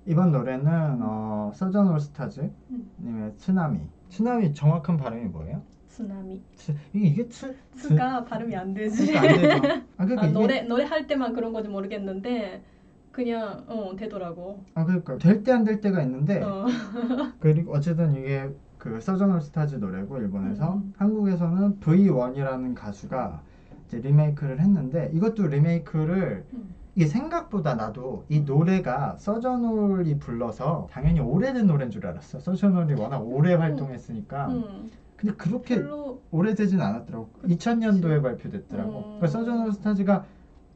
이번 노래는 서전올스타즈 님의 쓰나미. 쓰나미 정확한 발음이 뭐예요? 쓰나미. 이게 쓰가 발음이 안 되지. 그러니까 안 되죠. 그러니까 이게 노래 할 때만 그런 건지 모르겠는데 그냥 되더라고. 그러니까 될 때 안 될 때가 있는데 어. 그리고 어쨌든 이게 그 서전올스타즈 노래고 일본에서 한국에서는 V1이라는 가수가 이제 리메이크를 했는데 이것도 리메이크를 이게 생각보다 나도 이 노래가 서전올이 불러서 당연히 오래된 노래인 줄 알았어. 서전올이 워낙 오래 활동했으니까. 근데 그렇게 별로 오래되진 않았더라고. 2000년도에 발표됐더라고. 그러니까 서전올스타즈가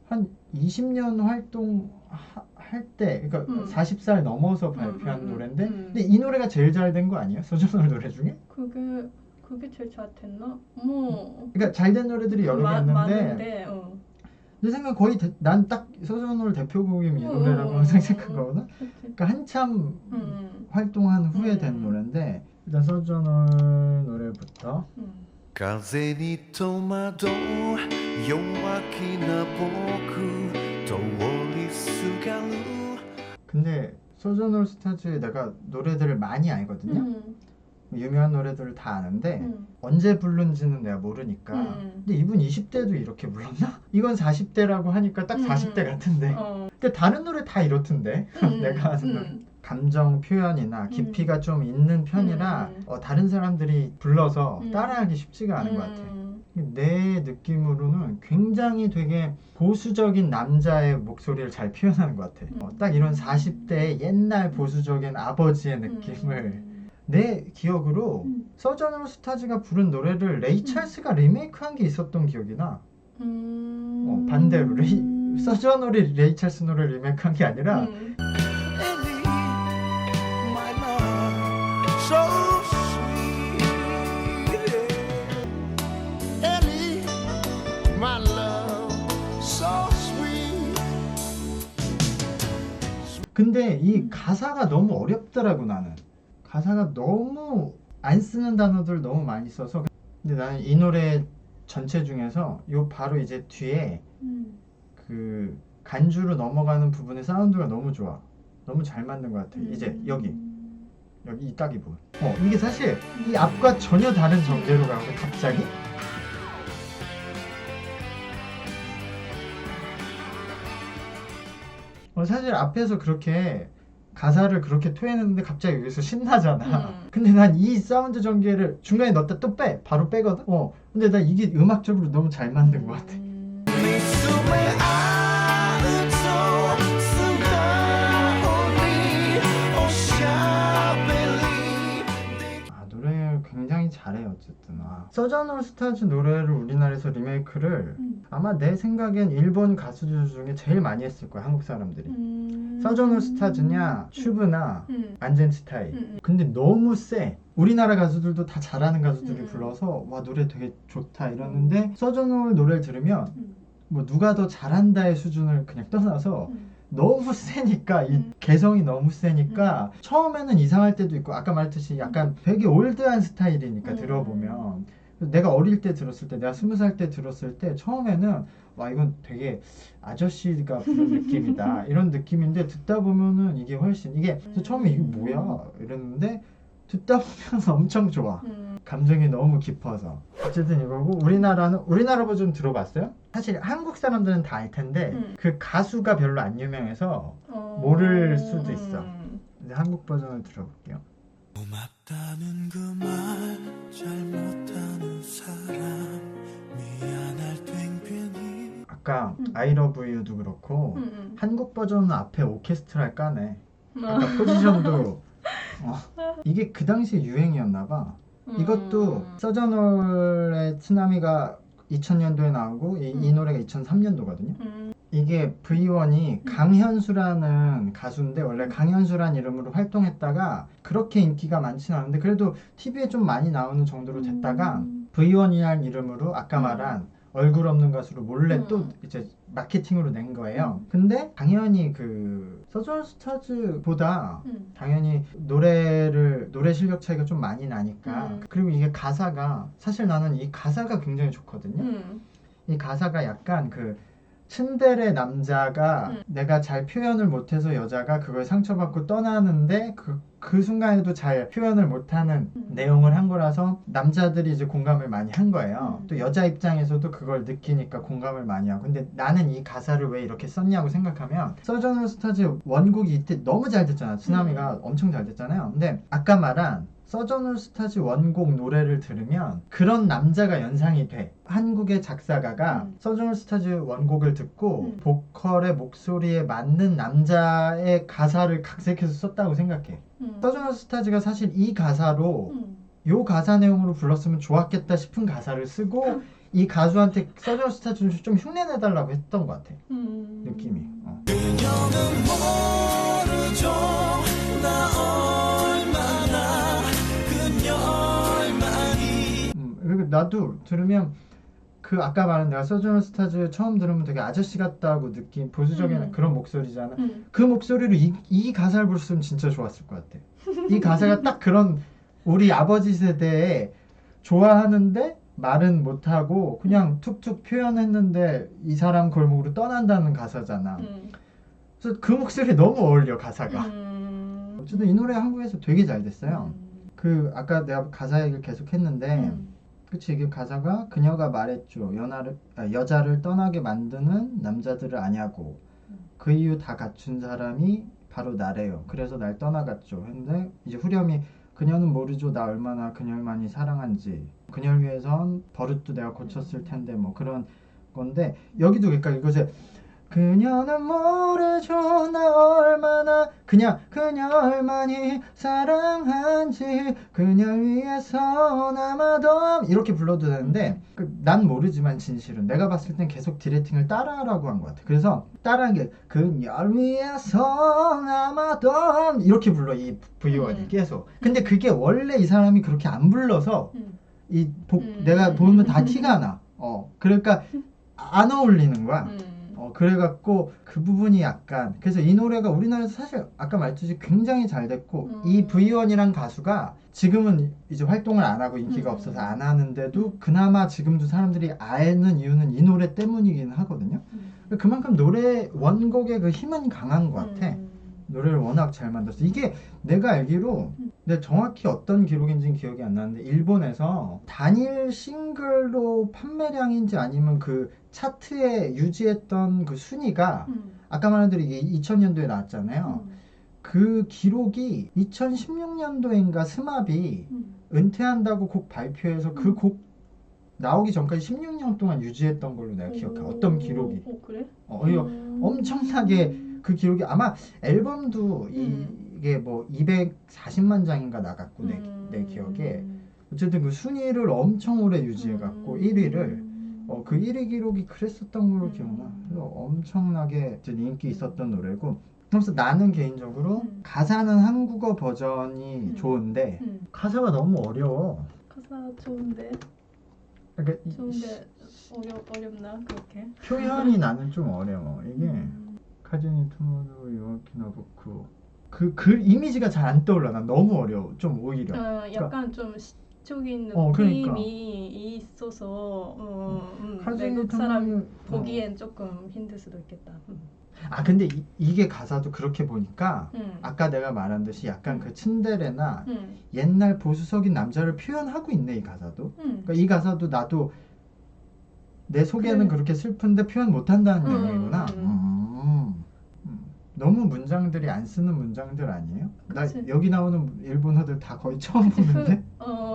한 20년 활동할 때, 그러니까 40살 넘어서 발표한 노래인데, 근데 이 노래가 제일 잘 된 거 아니에요? 서전올 노래 중에? 그게 제일 잘 됐나? 뭐 그러니까 잘 된 노래들이 여러 개 있는데, 많은데 내 생각 거의 난 딱 서전올 대표곡이 이 노래라고 항상 생각하거든. 그러니까 한참 활동한 후에 된 노래인데 일단 서전올 노래부터. 風に戸惑う弱気な僕通りすがる 근데 서전올스타즈의 내가 노래들을 많이 알거든요. 유명한 노래들을 다 아는데 언제 부른지는 내가 모르니까 근데 이분 20대도 이렇게 불렀나? 이건 40대라고 하니까 딱 40대 같은데 근데 다른 노래 다 이렇던데 내가 아는 노래 감정 표현이나 깊이가 좀 있는 편이라 다른 사람들이 불러서 따라하기 쉽지가 않은 것 같아. 내 느낌으로는 굉장히 되게 보수적인 남자의 목소리를 잘 표현하는 것 같아. 딱 이런 40대의 옛날 보수적인 아버지의 느낌을 내 기억으로 서전올스타즈가 부른 노래를 레이 찰스가 리메이크한 게 있었던 기억이 나. 반대로 서전올이 레이 찰스 노래를 리메이크한 게 아니라 Ellie, my love, so sweet. Ellie, my love, so sweet. 근데 이 가사가 너무 어렵더라고 나는. 가사가 너무 안 쓰는 단어들 너무 많이 써서 근데 나는 이 노래 전체 중에서 요 바로 이제 뒤에 그 간주로 넘어가는 부분의 사운드가 너무 좋아. 너무 잘 만든 것 같아. 이제 여기 딱 이 부분. 이게 사실 이 앞과 전혀 다른 전개로 가고 갑자기 사실 앞에서 그렇게 가사를 그렇게 토해냈는데 갑자기 여기서 신나잖아. 근데 난 이 사운드 전개를 중간에 넣었다 또 빼. 바로 빼거든. 근데 난 이게 음악적으로 너무 잘 만든 것 같아. 미숨에 안으로 쓰다오니 오샤벨리 노래를 굉장히 잘해 어쨌든. 서전올스타즈 노래를 우리나라에서 리메이크를 아마 내 생각엔 일본 가수들 중에 제일 많이 했을 거야 한국 사람들이. 서전올스타즈냐 츄브나 안젠스타이. 근데 너무 세. 우리나라 가수들도 다 잘하는 가수들이 불러서 와 노래 되게 좋다 이러는데 서전올 노래를 들으면 뭐 누가 더 잘한다의 수준을 그냥 떠나서 너무 세니까 이 개성이 너무 세니까 처음에는 이상할 때도 있고 아까 말했듯이 약간 되게 올드한 스타일이니까 들어보면 내가 어릴 때 들었을 때 내가 20살 때 들었을 때 처음에는 와 이건 되게 아저씨가 부른 느낌이다 이런 느낌인데 듣다 보면은 이게 훨씬 이게 그래서 처음에 이게 뭐야 이랬는데 듣다 보면 엄청 좋아. 감정이 너무 깊어서 어쨌든 이거고 우리나라 버전 들어봤어요? 사실 한국 사람들은 다 알 텐데 그 가수가 별로 안 유명해서 모를 수도 있어. 이제 한국 버전을 들어볼게요. 고맙다는 그 말 잘못하는 사람 미안할 땐 괜히 아까 I love you도 그렇고 한국 버전은 앞에 오케스트라를 까네. 아까 포지션도 이게 그 당시에 유행이었나 봐. 이것도 서전올의 쓰나미가 2000년도에 나오고 이 노래가 2003년도거든요. 이게 V1이 강현수라는 가수인데 원래 강현수란 이름으로 활동했다가 그렇게 인기가 많지는 않은데 그래도 TV에 좀 많이 나오는 정도로 됐다가 V1이라는 이름으로 아까 말한 얼굴 없는 가수로 몰래 또 이제 마케팅으로 낸 거예요. 근데 당연히 그 서전올스타즈보다 당연히 노래 실력 차이가 좀 많이 나니까 그리고 이게 가사가 사실 나는 이 가사가 굉장히 좋거든요. 이 가사가 약간 그 츤데레 남자가 내가 잘 표현을 못해서 여자가 그걸 상처받고 떠나는데 그 순간에도 잘 표현을 못하는 내용을 한 거라서 남자들이 이제 공감을 많이 한 거예요. 또 여자 입장에서도 그걸 느끼니까 공감을 많이 하고. 근데 나는 이 가사를 왜 이렇게 썼냐고 생각하면 서전올 스타즈 원곡이 이때 너무 잘 됐잖아. 쓰나미가 엄청 잘 됐잖아요. 근데 아까 말한 서전올 스타즈 원곡 노래를 들으면 그런 남자가 연상이 돼. 한국의 작사가가 서전올 스타즈 원곡을 듣고 보컬의 목소리에 맞는 남자의 가사를 각색해서 썼다고 생각해. 서전올 스타즈가 사실 이 가사로 요 가사 내용으로 불렀으면 좋았겠다 싶은 가사를 쓰고 이 가수한테 서전올 스타즈를 좀 흉내내달라고 했던 것 같아. 느낌이. 그녀는 모르죠 나 얼마나 그녀만이 그리고 나도 들으면 그 아까 말한 내가 서전올 스타즈 처음 들으면 되게 아저씨 같다고 느낀 보수적인 그런 목소리잖아. 그 목소리로 이 가사를 불렀으면 진짜 좋았을 것 같아. 이 가사가 딱 그런 우리 아버지 세대에 좋아하는데 말은 못하고 그냥 툭툭 표현했는데 이 사람 골목으로 떠난다는 가사잖아. 그래서 그 목소리에 너무 어울려 가사가. 어쨌든 이 노래 한국에서 되게 잘 됐어요. 그 아까 내가 가사 얘기를 계속 했는데 그치, 이게 가사가 그녀가 말했죠. 여자를 떠나게 만드는 남자들을 아냐고. 그 이유 다 갖춘 사람이 바로 나래요. 그래서 날 떠나갔죠. 근데 이제 후렴이 그녀는 모르죠. 나 얼마나 그녀를 많이 사랑한지. 그녀를 위해선 버릇도 내가 고쳤을 텐데 뭐 그런 건데 여기도 그러니까 이것에 그녀는 모르죠 나 얼마나 그냥 그녀를 많이 사랑한지 그녀를 위해서 남아도 이렇게 불러도 되는데 난 모르지만 진실은 내가 봤을 땐 계속 디렉팅을 따라하라고 한 것 같아. 그래서 따라한 게 그녀를 위해서 남아도 이렇게 불러 이 V1이 계속. 근데 그게 원래 이 사람이 그렇게 안 불러서 내가 보면 다 티가 나. 그러니까 안 어울리는 거야. 그래갖고 그 부분이 약간 그래서 이 노래가 우리나라에서 사실 아까 말했듯이 굉장히 잘 됐고 이 V1이란 가수가 지금은 이제 활동을 안 하고 인기가 없어서 안 하는데도 그나마 지금도 사람들이 아는 이유는 이 노래 때문이긴 하거든요. 그만큼 노래 원곡의 그 힘은 강한 것 같아. 노래를 워낙 잘 만들었어. 이게 내가 알기로 근데 정확히 어떤 기록인지는 기억이 안 나는데 일본에서 단일 싱글로 판매량인지 아니면 그 차트에 유지했던 그 순위가 아까 말한 대로 이게 2000년도에 나왔잖아요. 그 기록이 2016년도인가 스마비 은퇴한다고 곡 발표해서 그 곡 나오기 전까지 16년 동안 유지했던 걸로 내가 기억해. 어떤 기록이. 그래? 이거 엄청나게 그 기록이 아마 앨범도 이게 뭐 240만 장인가 나갔고 내 기억에 어쨌든 그 순위를 엄청 오래 유지해갖고 1위를 그 1위 기록이 그랬었던 걸로 기억나. 그래서 엄청나게 인기 있었던 노래고. 그래서 나는 개인적으로 가사는 한국어 버전이 좋은데 가사가 너무 어려워. 가사 좋은데 그러니까 어렵나 그렇게? 표현이 나는 좀 어려워. 이게 카즈니 토모로 요아키나보쿠 그 이미지가 잘 안 떠올라. 난 너무 어려워. 좀 오히려. 약간 좀 시적인 느낌이 그러니까. 있어서 카즈니 외국 사람 토모로 보기엔 조금 힘들 수도 있겠다. 근데 이게 가사도 그렇게 보니까 아까 내가 말한 듯이 약간 그 츤데레나 옛날 보수적인 남자를 표현하고 있네 이 가사도. 그러니까 이 가사도 나도 내 속에는 그렇게 슬픈데 표현 못한다는 내용이구나. 너무 문장들이 안 쓰는 문장들 아니에요? 그치. 나 여기 나오는 일본어들 다 거의 처음 보는데?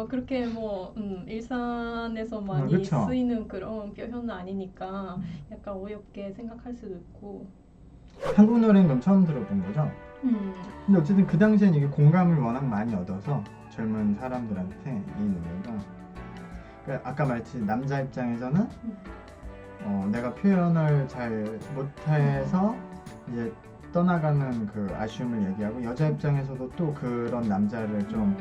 그렇게 뭐 일상에서 많이 그쵸. 쓰이는 그런 표현은 아니니까 약간 어렵게 생각할 수도 있고. 한국 노래는 그럼 처음 들어본 거죠? 근데 어쨌든 그 당시엔 이게 공감을 워낙 많이 얻어서 젊은 사람들한테 이 노래가 그러니까 아까 말했듯이 남자 입장에서는 내가 표현을 잘 못해서 이제 떠나가는 그 아쉬움을 얘기하고 여자 입장에서도 또 그런 남자를 좀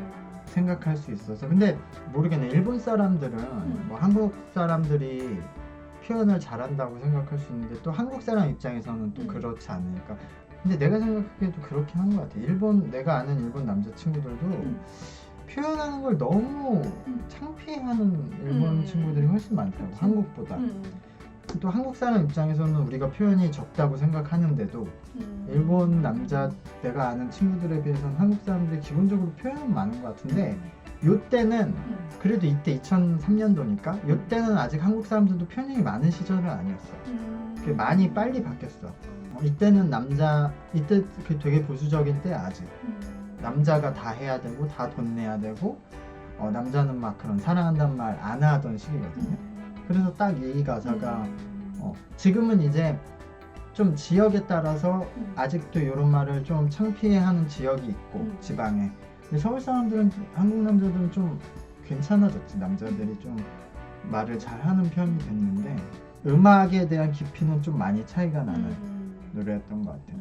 생각할 수 있어서 근데 모르겠네. 일본 사람들은 뭐 한국 사람들이 표현을 잘한다고 생각할 수 있는데 또 한국 사람 입장에서는 또 그렇지 않으니까 근데 내가 생각하기에도 그렇긴 한 것 같아. 내가 아는 일본 남자친구들도 표현하는 걸 너무 창피해하는 일본 친구들이 훨씬 많더라고. 한국보다. 또 한국 사람 입장에서는 우리가 표현이 적다고 생각하는데도 일본 남자 내가 아는 친구들에 비해서는 한국 사람들이 기본적으로 표현은 많은 것 같은데 요때는 그래도 이때 2003년도니까 요때는 아직 한국 사람들도 표현이 많은 시절은 아니었어. 그게 많이 빨리 바뀌었어. 이때는 이때 그 되게 보수적인 때야 아직. 남자가 다 해야 되고 다 돈 내야 되고 남자는 막 그런 사랑한다는 말 안 하던 시기거든요. 그래서 딱 이 가사가 지금은 이제 좀 지역에 따라서 아직도 이런 말을 좀 창피해하는 지역이 있고 지방에. 근데 서울 사람들은 한국 남자들은 좀 괜찮아졌지. 남자들이 좀 말을 잘하는 편이 됐는데 음악에 대한 깊이는 좀 많이 차이가 나는 노래였던 것 같아요.